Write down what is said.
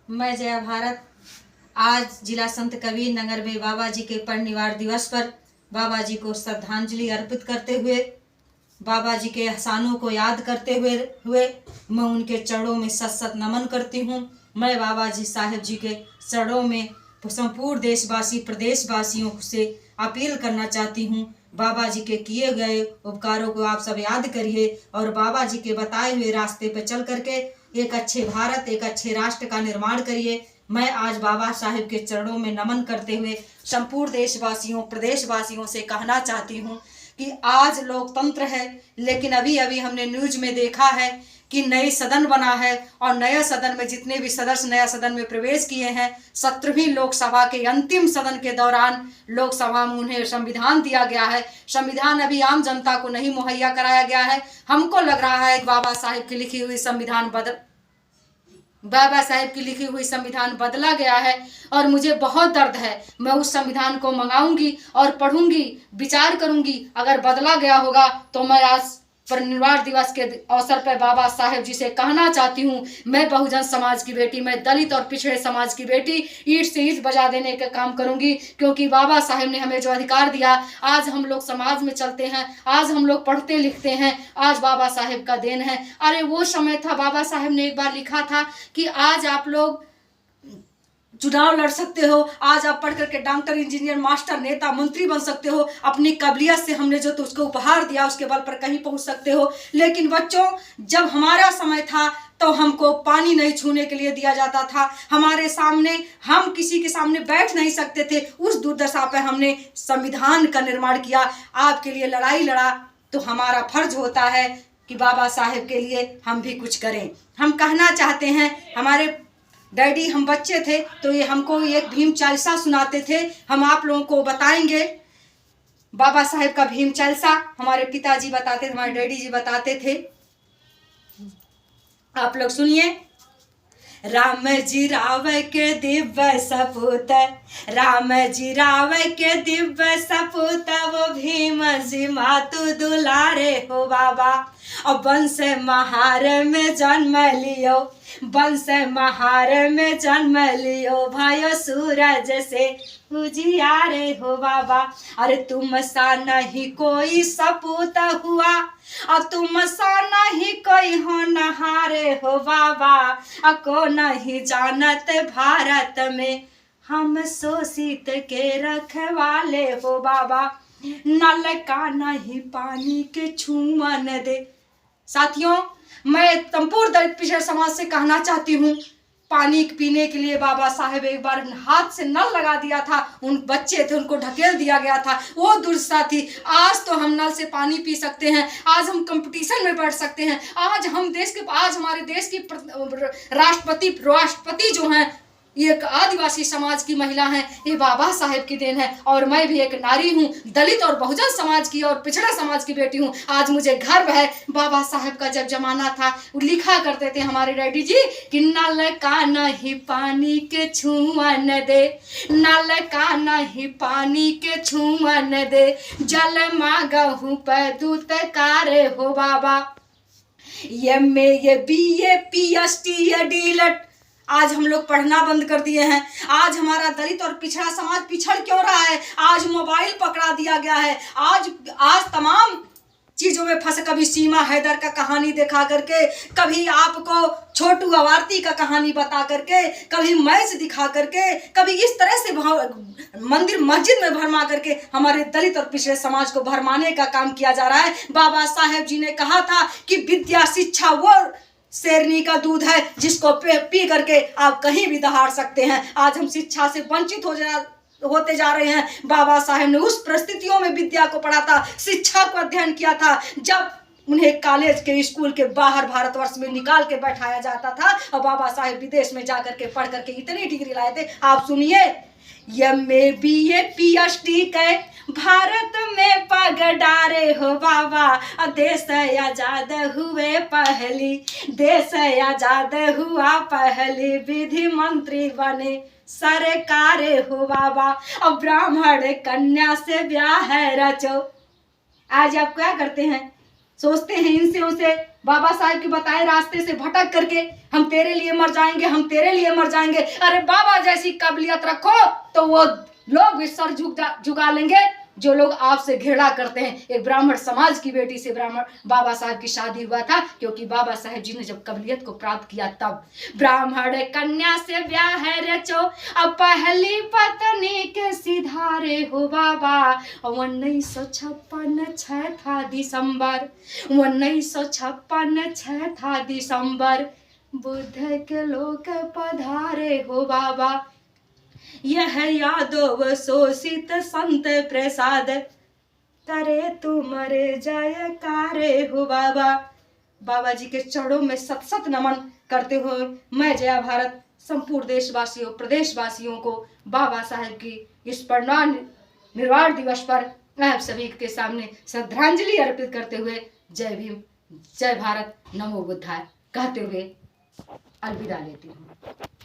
मैं जया भारत आज जिला संत कबीर नगर में बाबा जी के परिनिर्वाण दिवस पर बाबा जी को श्रद्धांजलि अर्पित करते हुए, बाबा जी के एहसानों को याद करते हुए मैं उनके चरणों में सत सत नमन करती हूँ। मैं बाबा जी साहिब जी के चरणों में संपूर्ण देशवासी प्रदेशवासियों से अपील करना चाहती हूँ। बाबा जी के किए गए उपकारों को आप सब याद करिए और बाबा जी के बताए हुए रास्ते पर चल करके एक अच्छे भारत, एक अच्छे राष्ट्र का निर्माण करिए। मैं आज बाबा साहिब के चरणों में नमन करते हुए संपूर्ण देशवासियों प्रदेशवासियों से कहना चाहती हूँ कि आज लोकतंत्र है, लेकिन अभी अभी हमने न्यूज में देखा है कि नई सदन बना है और नया सदन में जितने भी सदस्य नया सदन में प्रवेश किए हैं, 17वीं लोकसभा के अंतिम सदन के दौरान लोकसभा में उन्हें संविधान दिया गया है। संविधान अभी आम जनता को नहीं मुहैया कराया गया है। हमको लग रहा है कि बाबा साहिब की लिखी हुई संविधान बदला गया है और मुझे बहुत दर्द है। मैं उस संविधान को मंगाऊंगी और पढ़ूंगी, विचार करूंगी। अगर बदला गया होगा तो मैं आज परिनिर्वाण दिवस के अवसर पर बाबा साहेब जी से कहना चाहती हूँ, मैं बहुजन समाज की बेटी, मैं दलित और पिछड़े समाज की बेटी ईंट से ईंट बजा देने का काम करूंगी, क्योंकि बाबा साहेब ने हमें जो अधिकार दिया, आज हम लोग समाज में चलते हैं, आज हम लोग पढ़ते लिखते हैं, आज बाबा साहेब का देन है। अरे वो समय था, बाबा साहेब ने एक बार लिखा था कि आज आप लोग चुनाव लड़ सकते हो, आज आप पढ़ करके डॉक्टर, इंजीनियर, मास्टर, नेता, मंत्री बन सकते हो। अपनी काबिलियत से हमने जो तो उसको उपहार दिया उसके बल पर कहीं पहुंच सकते हो। लेकिन बच्चों, जब हमारा समय था तो हमको पानी नहीं छूने के लिए दिया जाता था। हमारे सामने, हम किसी के सामने बैठ नहीं सकते थे। उस दुर्दशा पर हमने संविधान का निर्माण किया। आपके लिए लड़ाई लड़ा तो हमारा फर्ज होता है कि बाबा साहेब के लिए हम भी कुछ करें। हम कहना चाहते हैं, हमारे डैडी, हम बच्चे थे तो ये हमको एक भीम चालीसा सुनाते थे। हम आप लोगों को बताएंगे बाबा साहेब का भीम चालीसा। हमारे पिताजी बताते थे, हमारे डैडी जी बताते थे, आप लोग सुनिए। राम जी राव के दिव्य सपूत, राम जी राव के दिव्य सपूत, वो भीम जी मातु दुलारे हो बाबा। और वंश महार में जन्म लियो, वंश महार में जन्म लियो, भाइयों सूरज से उजियारे हो बाबा। अरे तुम सा नहीं कोई सपूत हुआ, और तुम सा नहीं कोई होनहारे हो बाबा। को नहीं जानत भारत में हम शोषित के रखवाले हो बाबा। नल का नहीं पानी के छूमन दे। साथियों, मैं संपूर्ण दलित पिछड़े समाज से कहना चाहती हूँ, पानी पीने के लिए बाबा साहेब एक बार हाथ से नल लगा दिया था, उन बच्चे थे उनको ढकेल दिया गया था, वो दुर्दशा थी। आज तो हम नल से पानी पी सकते हैं, आज हम कंपटीशन में बैठ सकते हैं, आज हमारे देश की राष्ट्रपति जो हैं, ये एक आदिवासी समाज की महिला हैं। ये बाबा साहेब की देन है। और मैं भी एक नारी हूँ, दलित और बहुजन समाज की और पिछड़ा समाज की बेटी हूँ। आज मुझे गर्व है। बाबा साहेब का जब जमाना था, लिखा करते थे हमारे डैडी जी कि नल का नहीं पानी के छूमन दे, नल का नहीं पानी के छूमन दे, जल मांगहु पर दूत कारे हो बाबा। ये BA PhD ये डीलट, आज हम लोग पढ़ना बंद कर दिए हैं। आज हमारा दलित और पिछड़ा समाज पिछड़ क्यों रहा है? आज मोबाइल पकड़ा दिया गया है। आज तमाम चीजों में फंस, कभी सीमा हैदर का कहानी दिखा करके, कभी आपको छोटू आवारती का कहानी बता करके, कभी मैच दिखा करके, कभी इस तरह से मंदिर मस्जिद में भरमा करके हमारे दलित और पिछड़े समाज को भरमाने का काम किया जा रहा है। बाबा साहेब जी ने कहा था कि विद्या शिक्षा वो शेरनी का दूध है जिसको पी करके आप कहीं भी दहाड़ सकते हैं। आज हम शिक्षा से वंचित होते जा रहे हैं। बाबा साहेब ने उस परिस्थितियों में विद्या को पढ़ा था, शिक्षा को अध्ययन किया था, जब उन्हें कॉलेज के, स्कूल के बाहर भारतवर्ष में निकाल के बैठाया जाता था, और बाबा साहेब विदेश में जाकर के पढ़ करके इतनी डिग्री लाए थे। आप सुनिए, BA PhD के भारत में पग डारे हो बाबा। देश आजाद हुए पहली, देश आजाद हुआ पहली, विधि मंत्री बने सरकार हो बाबा। और ब्राह्मण कन्या से ब्याह रचो। आज आप क्या करते हैं? सोचते हैं इनसे उनसे बाबा साहेब के बताए रास्ते से भटक करके हम तेरे लिए मर जाएंगे, हम तेरे लिए मर जाएंगे। अरे बाबा जैसी काबिलियत रखो तो वो लोग भी सर झुका लेंगे जो लोग आपसे घृणा करते हैं। एक ब्राह्मण समाज की बेटी से ब्राह्मण बाबा साहब की शादी हुआ था, क्योंकि बाबा साहब जी ने जब काबिलियत को प्राप्त किया तब। ब्राह्मण कन्या से ब्याह रचो, अब पहली पत्नी के सिधारे हो बाबा। 1956 6 था दिसंबर, 1956 6 था दिसंबर, बुद्ध के लोक पधारे हो बाबा। यह यादव शोषित संत प्रसाद, करे तुम्हारे जयकारे हो बाबा। बाबा जी के चरणों में सत सत नमन करते हुए मैं जया भारत संपूर्ण देशवासियों प्रदेशवासियों को बाबा साहेब की इस निर्वाण दिवस पर आप सभी के सामने श्रद्धांजलि अर्पित करते हुए जय भीम, जय भारत, नमो बुद्धाय कहते हुए अलविदा लेती हूँ।